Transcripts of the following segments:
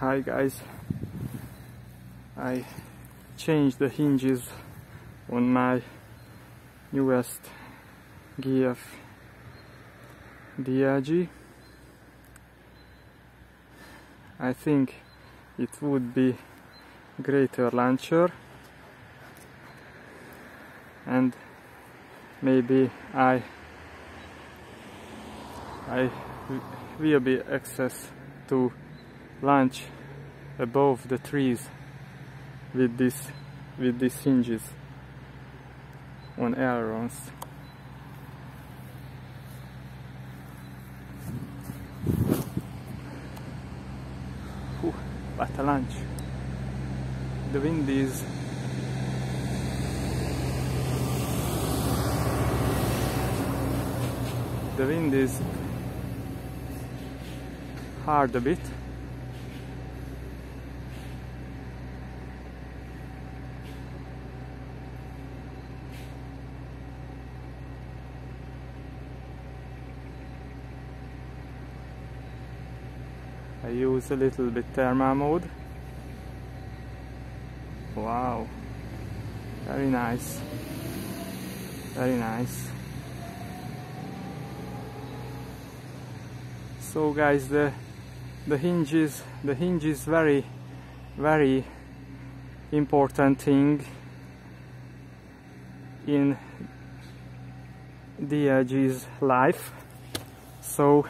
Hi guys, I changed the hinges on my newest GF DLG. I think it would be greater launcher, and maybe I will be access to launch above the trees with these hinges on ailerons. What a launch! The wind is hard a bit. I use a little bit thermal mode. Wow, very nice, very nice. So guys, the hinge is very important thing in DLG's life. So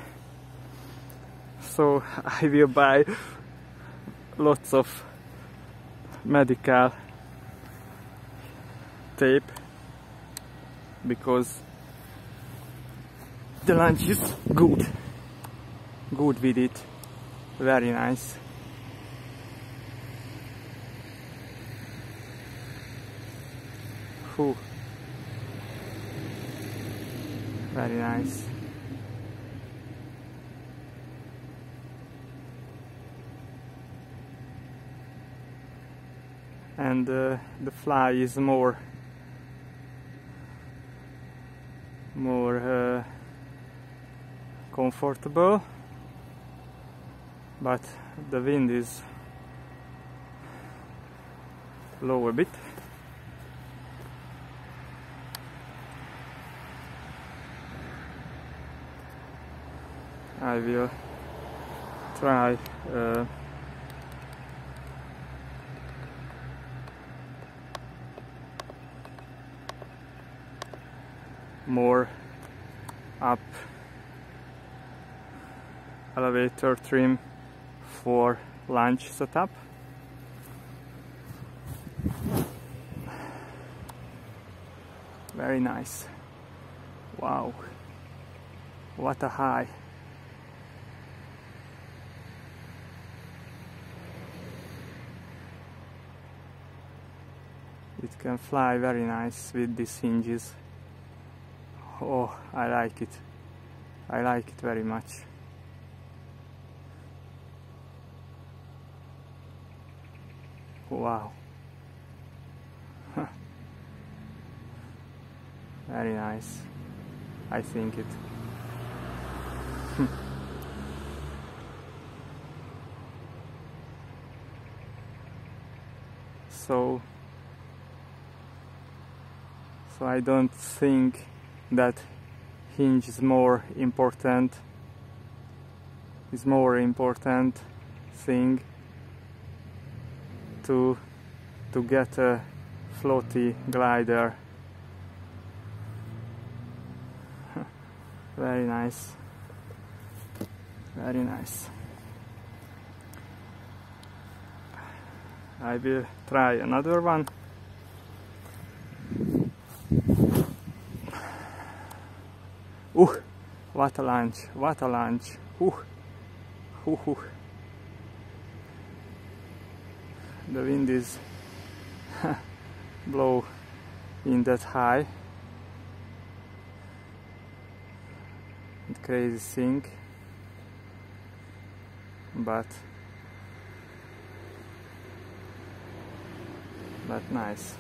I will buy lots of medical tape because the lunch is good with it, very nice. Whew. Very nice. And the fly is more comfortable, but the wind is low a bit. I will try more up elevator trim for launch setup. Very nice. Wow, what a high. It can fly very nice with these hinges. Oh, I like it. I like it very much. Wow. Very nice. I think it. So I don't think that hinge is more important thing to get a floaty glider. Very nice, very nice. I will try another one. What a launch, what a launch. The wind is blow in that high. Crazy thing, but nice.